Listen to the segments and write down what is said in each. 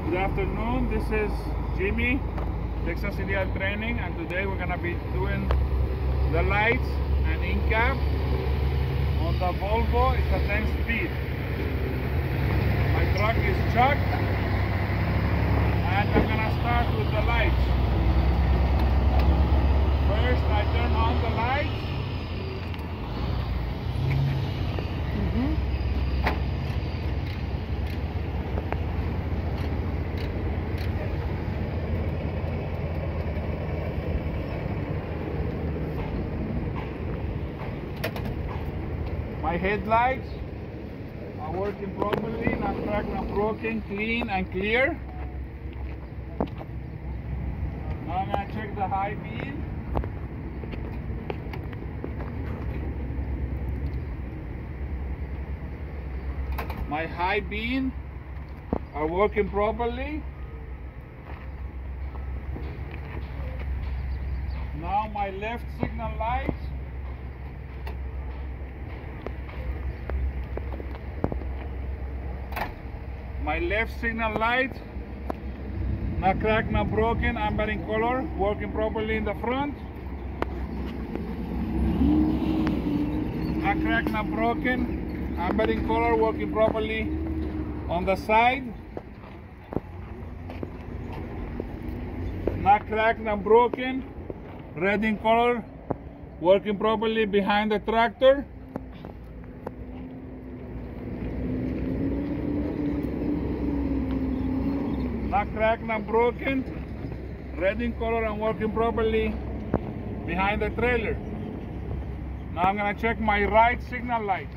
Good afternoon, this is Jimmy, Texas Ideal Training, and today we're going to be doing the lights and in-cap on the Volvo. It's a 10-speed. My truck is chucked, and I'm going to start with the lights. First, I turn on the lights. My headlights are working properly, not cracked, not broken, clean and clear. Now I'm going to check the high beam. My high beam are working properly. Now my left signal lights not cracked, not broken, amber in color, working properly in the front. Not cracked, not broken, amber in color, working properly on the side. Not cracked, not broken, red in color, working properly behind the tractor. Not cracked, not broken, red in color and working properly behind the trailer. Now I'm going to check my right signal light.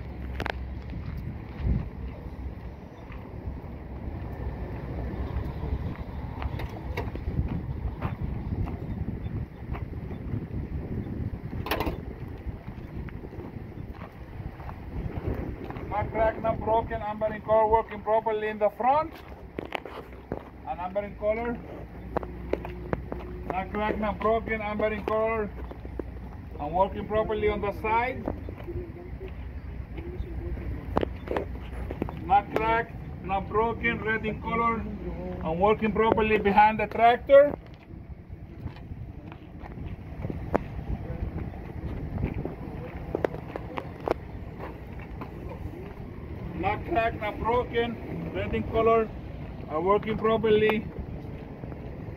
Not cracked, not broken, amber in color, working properly in the front. And amber in color, not cracked, not broken, amber in color, and working properly on the side. Not cracked, not broken, red in color, and working properly behind the tractor. Not cracked, not broken, red in color, are working properly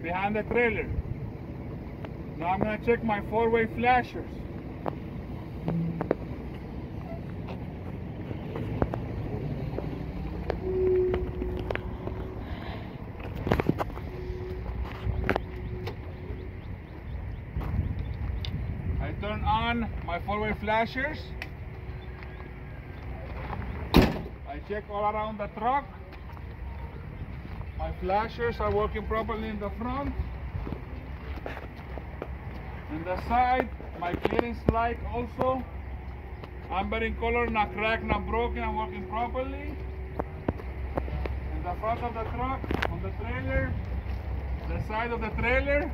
behind the trailer. Now I'm going to check my four-way flashers. I turn on my four-way flashers. I check all around the truck. My flashers are working properly in the front. In the side, my clearance light also, amber in color, not cracked, not broken, and working properly. In the front of the truck, on the trailer, the side of the trailer,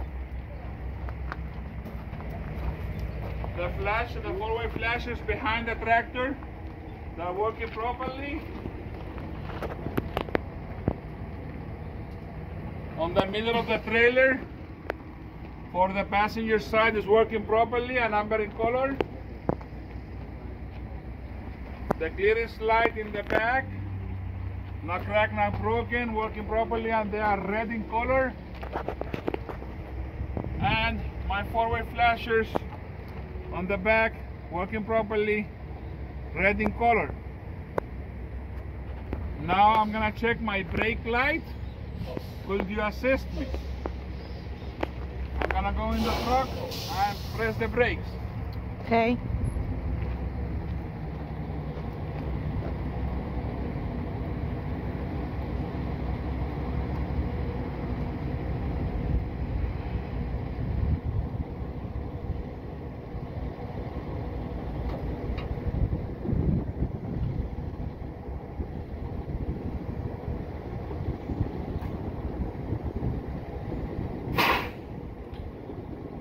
the four-way flashers behind the tractor, they are working properly. On the middle of the trailer, for the passenger side, is working properly and amber in color. The clearance light in the back, not cracked, not broken, working properly, and they are red in color. And my four-way flashers on the back, working properly, red in color. Now I'm gonna check my brake light. Could you assist me? I'm gonna go in the truck and press the brakes. Okay.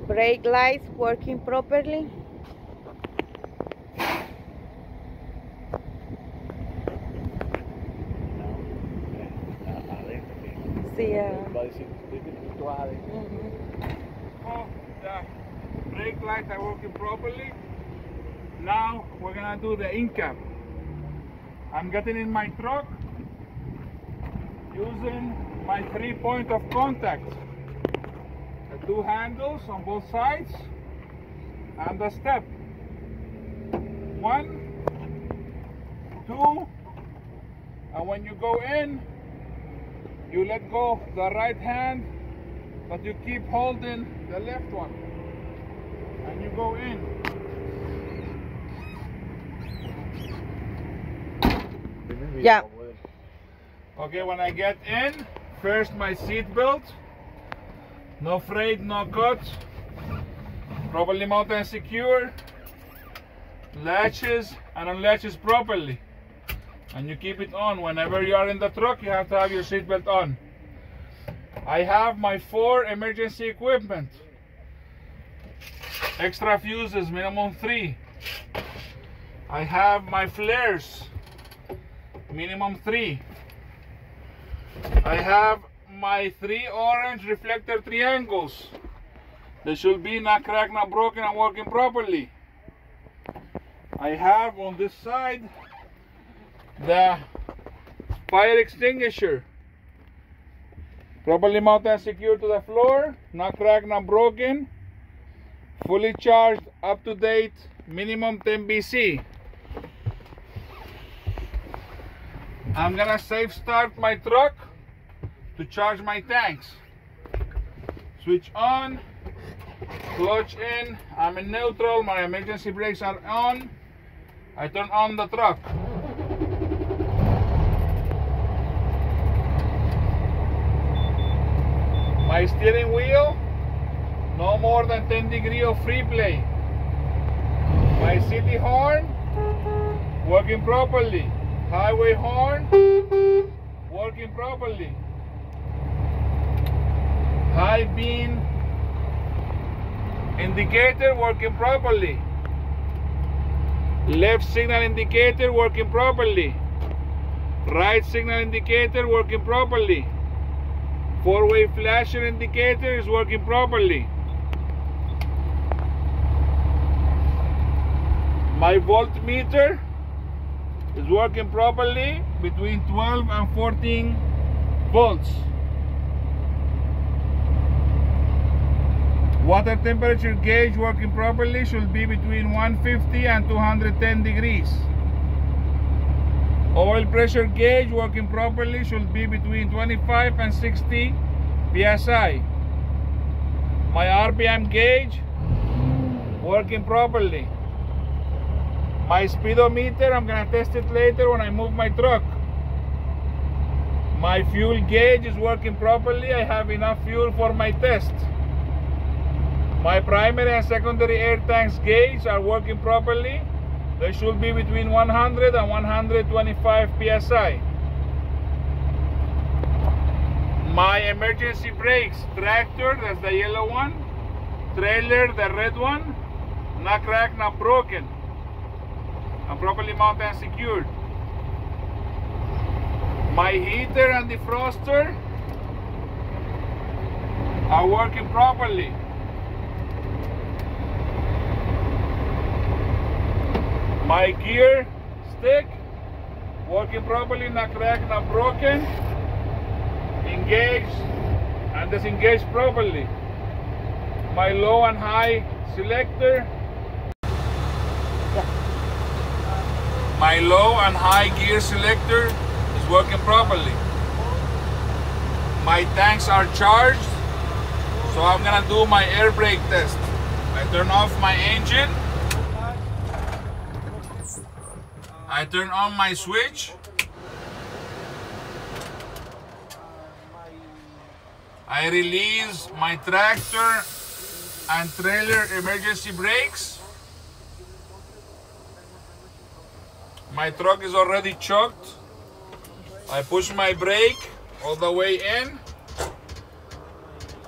Brake lights working properly. yeah. Oh, the brake lights are working properly. Now we're gonna do the in-cab. I'm getting in my truck using my 3 point of contact. The 2 handles on both sides and the step. 1, 2, and when you go in, you let go the right hand, but you keep holding the left one, and you go in. Yeah. Okay, when I get in, first my seat belt, no frayed, no cuts, properly mounted and secure, latches and unlatches properly, and you keep it on. Whenever you are in the truck, you have to have your seat belt on. I have my 4 emergency equipment, extra fuses, minimum 3. I have my flares, minimum 3. I have my 3 orange reflector triangles. They should be not cracked, not broken, and working properly. I have on this side the fire extinguisher, properly mounted and secured to the floor, not cracked, not broken, fully charged, up to date, minimum 10 BC. I'm gonna safe start my truck to charge my tanks. Switch on, clutch in, I'm in neutral, my emergency brakes are on. I turn on the truck. My steering wheel, no more than 10 degrees of free play. My city horn, working properly. Highway horn, working properly. High beam indicator, working properly. Left signal indicator, working properly. Right signal indicator, working properly. 4-way flasher indicator is working properly. My voltmeter is working properly between 12 and 14 volts. Water temperature gauge working properly, should be between 150 and 210 degrees. Oil pressure gauge working properly, should be between 25 and 60 psi. My RPM gauge working properly. My speedometer, I'm gonna test it later when I move my truck. My fuel gauge is working properly. I have enough fuel for my test. My primary and secondary air tanks gauge are working properly. They should be between 100 and 125 psi. My emergency brakes, tractor, that's the yellow one, trailer, the red one, not cracked, not broken, and properly mounted and secured. My heater and defroster are working properly. My gear stick working properly, not cracked, not broken, engaged and disengaged properly. My low and high selector, my low and high gear selector is working properly. My tanks are charged, so I'm gonna do my air brake test. I turn off my engine, I turn on my switch, I release my tractor and trailer emergency brakes. My truck is already choked. I push my brake all the way in.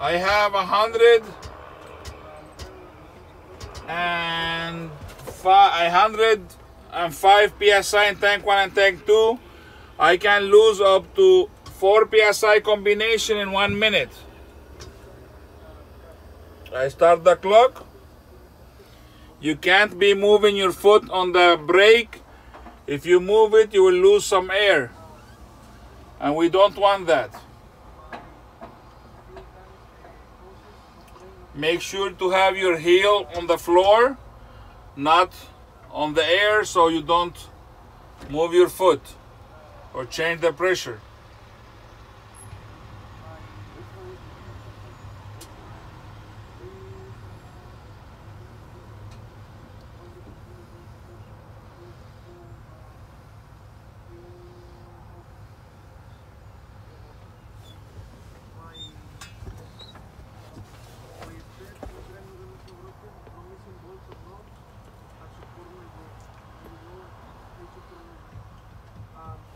I have 105 psi in tank 1 and tank 2. I can lose up to 4 psi combination in 1 minute. I start the clock. You can't be moving your foot on the brake. If you move it, you will lose some air. And we don't want that. Make sure to have your heel on the floor, not on the air, so you don't move your foot or change the pressure.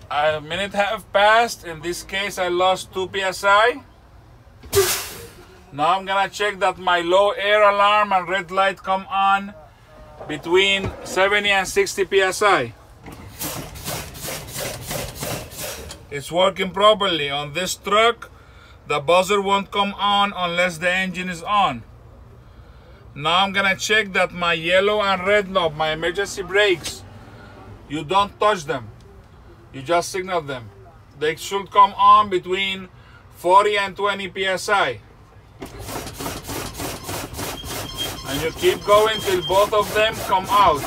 A minute have passed. In this case, I lost 2 psi. Now I'm gonna check that my low air alarm and red light come on between 70 and 60 psi. It's working properly. On this truck, the buzzer won't come on unless the engine is on. Now I'm gonna check that my yellow and red knob, my emergency brakes, you don't touch them. You just signal them. They should come on between 40 and 20 psi. And you keep going till both of them come out.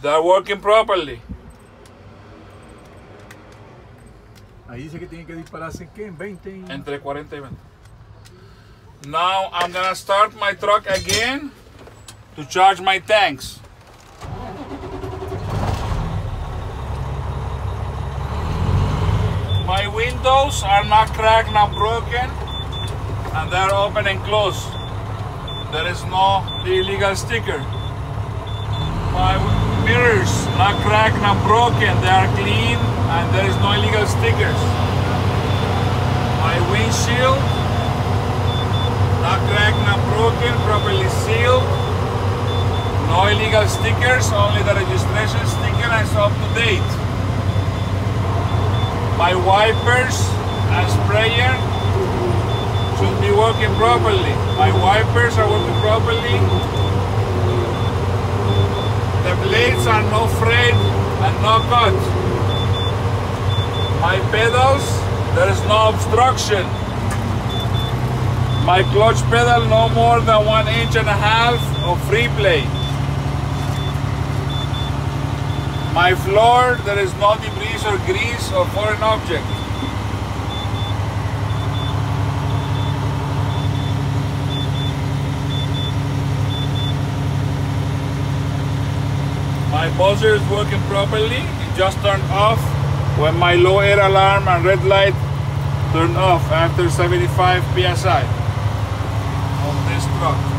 They're working properly. Ahí dice que tiene que dispararse en qué, en 20. Entre 40 y 20. Now I'm gonna start my truck again to charge my tanks. My windows are not cracked, not broken, and they're open and closed. There is no illegal sticker. My mirrors not cracked, not broken, they are clean, and there is no illegal stickers. My windshield not cracked, not broken, properly sealed. No illegal stickers, only the registration sticker, and it's up to date. My wipers and sprayer should be working properly. My wipers are working properly. The blades are no frayed and no cut. My pedals, there is no obstruction. My clutch pedal no more than 1.5 inches of free play. My floor, there is no debris or grease or foreign object. My buzzer is working properly. It just turned off when my low air alarm and red light turned off after 75 psi on this truck.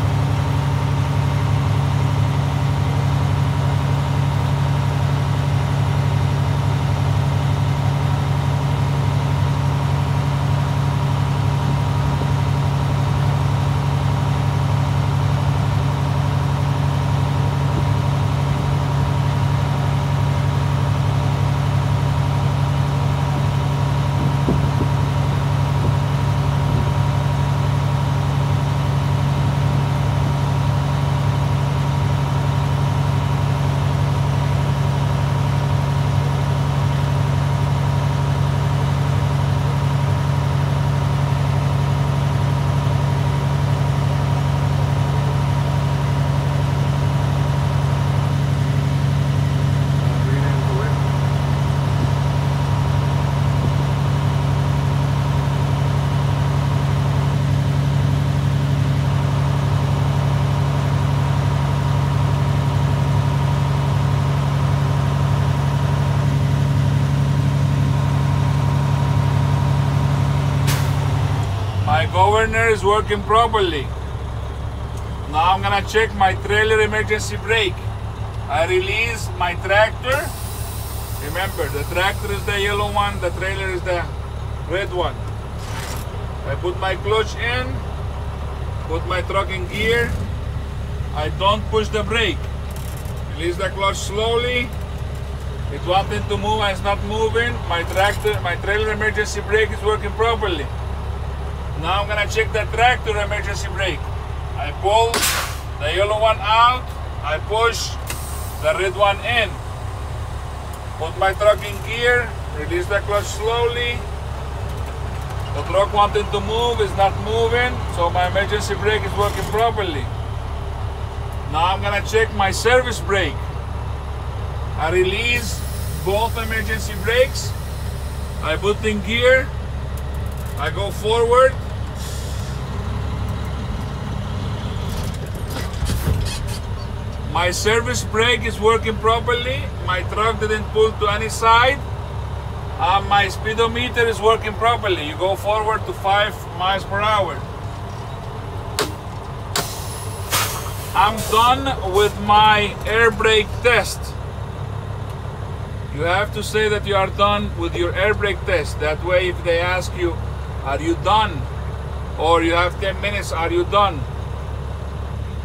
Governor is working properly. Now I'm gonna check my trailer emergency brake. I release my tractor. Remember, the tractor is the yellow one, the trailer is the red one. I put my clutch in, put my truck in gear. I don't push the brake. Release the clutch slowly It's wanting to move and it's not moving. My trailer emergency brake is working properly. Now I'm gonna check the tractor emergency brake. I pull the yellow one out, I push the red one in. Put my truck in gear, release the clutch slowly. The truck wanting to move is not moving, so my emergency brake is working properly. Now I'm gonna check my service brake. I release both emergency brakes. I put in gear. I go forward. My service brake is working properly. My truck didn't pull to any side. My speedometer is working properly. You go forward to 5 miles per hour. I'm done with my air brake test. You have to say that you are done with your air brake test. That way, if they ask you, are you done? Or you have 10 minutes, are you done?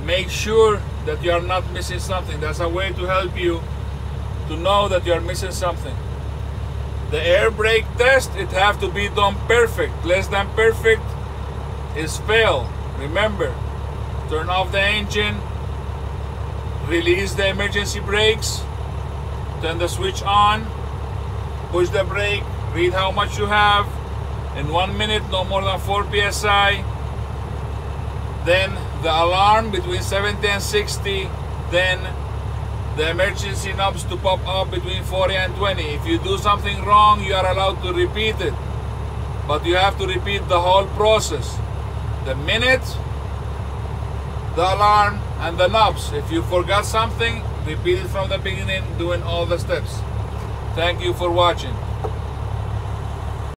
Make sure that you are not missing something. That's a way to help you to know that you are missing something. The air brake test, it have to be done perfect. Less than perfect is fail. Remember, turn off the engine, release the emergency brakes, turn the switch on, push the brake, read how much you have. In 1 minute, no more than 4 psi. Then the alarm between 70 and 60. Then the emergency knobs to pop up between 40 and 20. If you do something wrong, you are allowed to repeat it. But you have to repeat the whole process. The minute, the alarm, and the knobs. If you forgot something, repeat it from the beginning, doing all the steps. Thank you for watching.